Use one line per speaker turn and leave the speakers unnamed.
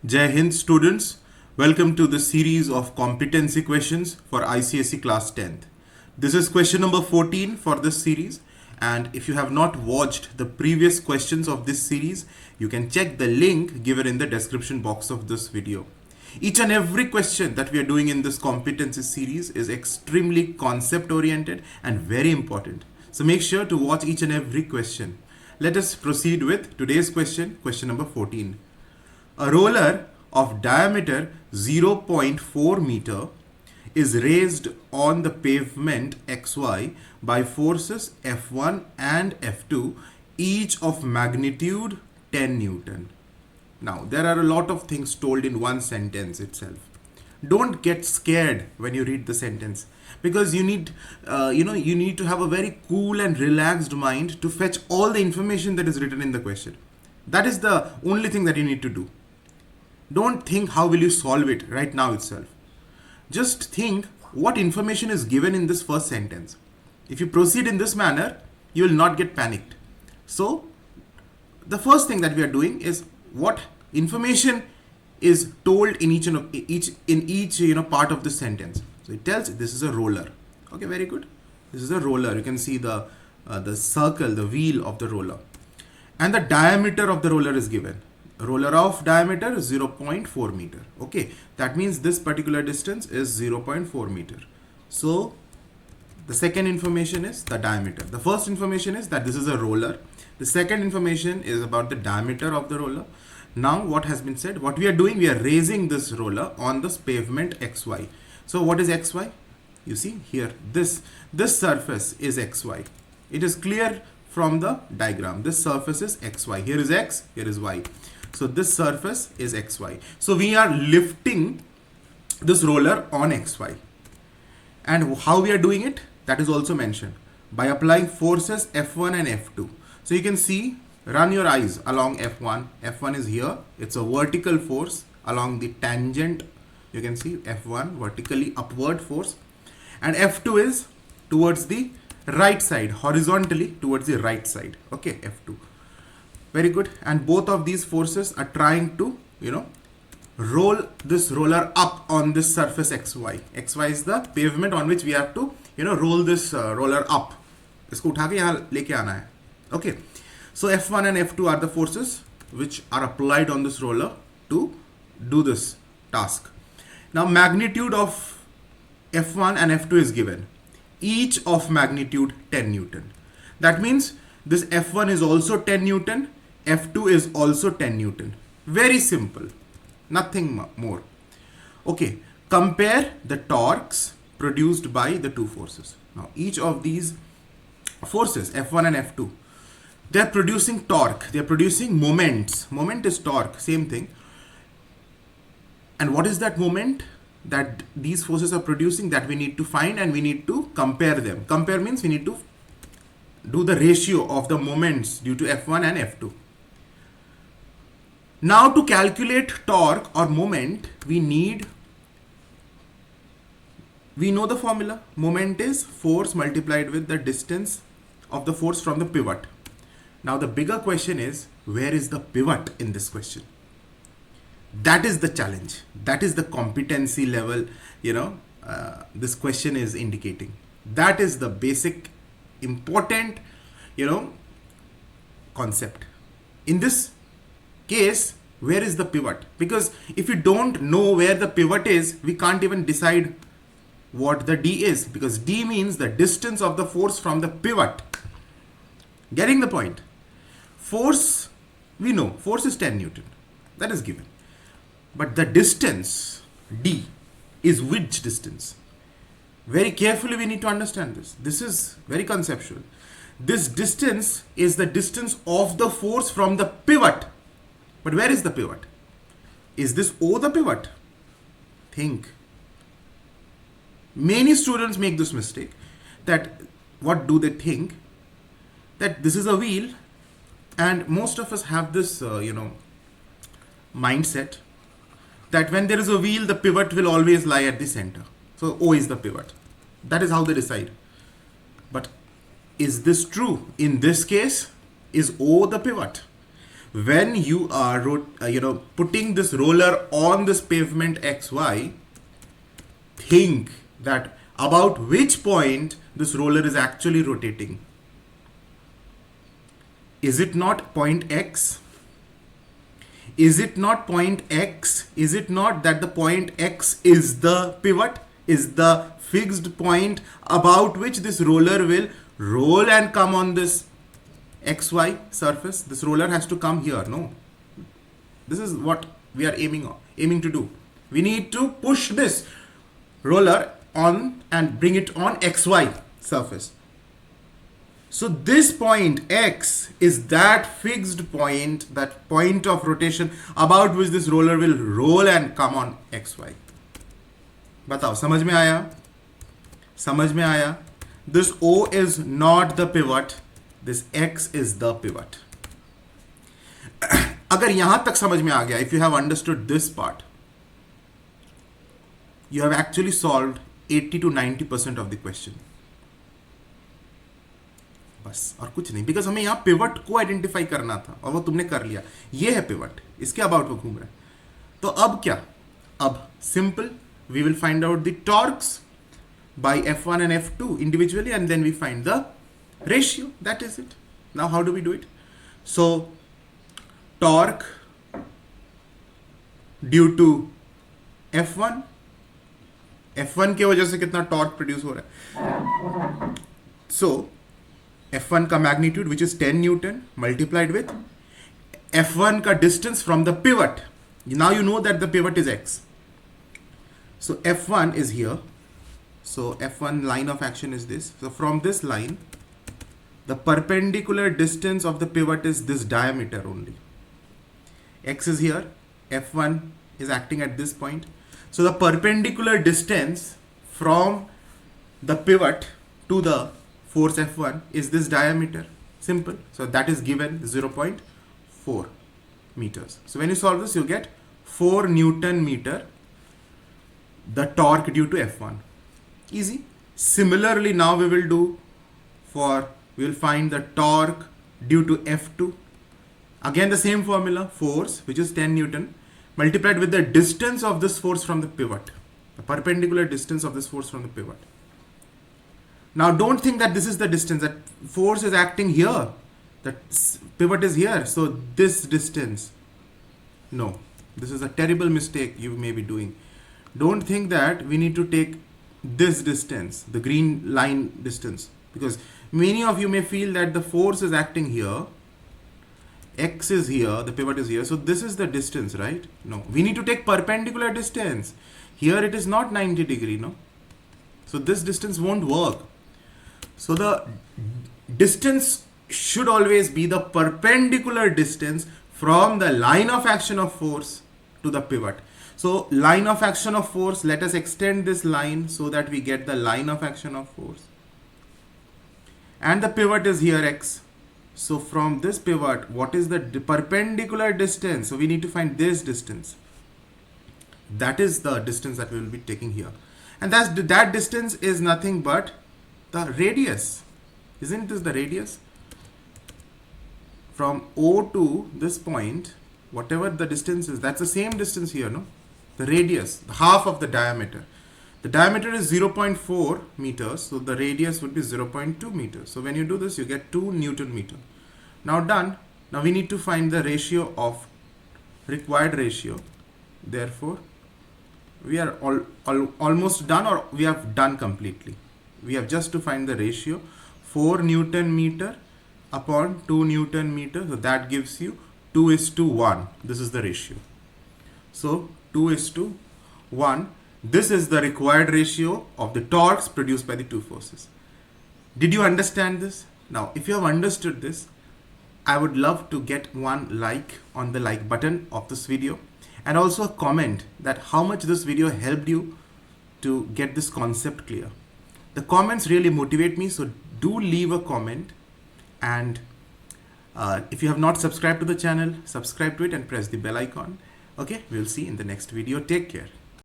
Jai Hind students, welcome to the series of competency questions for ICSE Class 10th. This is question number 14 for this series, and if you have not watched the previous questions of this series, you can check the link given in the description box of this video. Each and every question that we are doing in this competency series is extremely concept oriented and very important. So make sure to watch each and every question. Let us proceed with today's question, question number 14. A roller of diameter 0.4 meter is raised on the pavement XY by forces F1 and F2, each of magnitude 10 Newton. Now, there are a lot of things told in one sentence itself. Don't get scared when you read the sentence, because you need to have a very cool and relaxed mind to fetch all the information that is written in the question. That is the only thing that you need to do. Don't think how will you solve it right now itself. Just think what information is given in this first sentence. If you proceed in this manner, you will not get panicked. So the first thing that we are doing is what information is told in each part of the sentence. So it tells this is a roller. Okay, very good. This is a roller. You can see the circle, the wheel of the roller, and the diameter of the roller is given. Roller of diameter 0.4 meter. Okay, that means this particular distance is 0.4 meter. So the second information is the diameter. The first information is that this is a roller. The second information is about the diameter of the roller. Now what has been said, what we are doing, we are raising this roller on this pavement XY. So what is XY? You see here, this surface is XY. It is clear from the diagram. This surface is XY. Here is X, here is Y. So this surface is XY. So we are lifting this roller on XY. And how we are doing it? That is also mentioned. By applying forces F1 and F2. So you can see, run your eyes along F1. F1 is here. It's a vertical force along the tangent. You can see F1, vertically upward force. And F2 is towards the right side, horizontally towards the right side. Okay, F2. Very good. And both of these forces are trying to, roll this roller up on this surface XY. XY is the pavement on which we have to, roll this roller up. इसको उठा के यहाँ लेके आना है. Okay. So F1 and F2 are the forces which are applied on this roller to do this task. Now magnitude of F1 and F2 is given. Each of magnitude 10 Newton. That means this F1 is also 10 Newton. F2 is also 10 Newton. Very simple. Nothing more. Okay. Compare the torques produced by the two forces. Now each of these forces, F1 and F2, they are producing torque. They are producing moments. Moment is torque. Same thing. And what is that moment that these forces are producing that we need to find, and we need to compare them. Compare means we need to do the ratio of the moments due to F1 and F2. Now to calculate torque or moment, we know the formula. Moment is force multiplied with the distance of the force from the pivot. Now the bigger question is, where is the pivot in this question? That is the challenge. That is the competency level, this question is indicating. That is the basic important, concept. In this case, where is the pivot? Because if you don't know where the pivot is, we can't even decide what the D is, because D means the distance of the force from the pivot. Getting the point? Force, we know, force is 10 Newton. That is given. But the distance, D, is which distance? Very carefully we need to understand this. This is very conceptual. This distance is the distance of the force from the pivot. But where is the pivot? Is this O the pivot? Think. Many students make this mistake. That what do they think? That this is a wheel, and most of us have this, mindset that when there is a wheel, the pivot will always lie at the center. So O is the pivot. That is how they decide. But is this true? In this case, is O the pivot? when you are putting this roller on this pavement XY, think that about which point this roller is actually rotating. Is it not point X? Is it not point X? Is it not that the point X is the pivot, is the fixed point about which this roller will roll and come on this XY surface? This roller has to come here, no? This is what we are aiming to do. We need to push this roller on and bring it on XY surface. So this point X is that fixed point, that point of rotation about which this roller will roll and come on XY. बताओ, समझ में आया? समझ में आया? This O is not the pivot. This X is the pivot. अगर यहां तक समझ में आ गया, if you have understood this part, you have actually solved 80 to 90% of the question. बस और कुछ नहीं, बिकॉज हमें यहाँ पिवट को आइडेंटिफाई करना था और वो तुमने कर लिया. ये है पिवट, इसके अबाउट वो घूम रहा है. तो अब क्या? अब simple, we will find out the torques by F1 and F2 individually, and then we find the ratio. That is it. Now how do we do it? So torque due to F1 के वजह से कितना torque produce हो रहा है. So F1 का magnitude which is 10 Newton multiplied with F1 का distance from the pivot. Now you know that the pivot is X. So F1 is here. So F1 line of action is this. So from this line, the perpendicular distance of the pivot is this diameter only. X is here. F1 is acting at this point. So the perpendicular distance from the pivot to the force F1 is this diameter. Simple. So that is given 0.4 meters. So when you solve this, you get 4 Newton meter the torque due to F1. Easy. Similarly, now we will find the torque due to F2. Again the same formula, force which is 10 Newton multiplied with the distance of this force from the pivot, the perpendicular distance of this force from the pivot. Now don't think that this is the distance, that force is acting here, that pivot is here, so this distance. No, this is a terrible mistake you may be doing. Don't think that we need to take this distance, the green line distance, because many of you may feel that the force is acting here, X is here, the pivot is here, so this is the distance, right? No, we need to take perpendicular distance. Here it is not 90 degree, no? So this distance won't work. So the distance should always be the perpendicular distance from the line of action of force to the pivot. So line of action of force, let us extend this line so that we get the line of action of force. And the pivot is here X. So from this pivot, what is the perpendicular distance? So we need to find this distance. That is the distance that we will be taking here. And that distance is nothing but the radius. Isn't this the radius? From O to this point, whatever the distance is, that's the same distance here, no? The radius, half of the diameter. The diameter is 0.4 meters, so the radius would be 0.2 meters. So when you do this, you get 2 Newton meter. Now done. Now we need to find the ratio of required ratio. Therefore, we are almost done, or we have done completely. We have just to find the ratio 4 Newton meter upon 2 Newton meter. So that gives you 2:1. This is the ratio. So 2:1. This is the required ratio of the torques produced by the two forces. Did you understand this? Now, if you have understood this, I would love to get one like on the like button of this video, and also a comment that how much this video helped you to get this concept clear. The comments really motivate me, so do leave a comment. And if you have not subscribed to the channel, subscribe to it and press the bell icon. Okay, we'll see in the next video. Take care.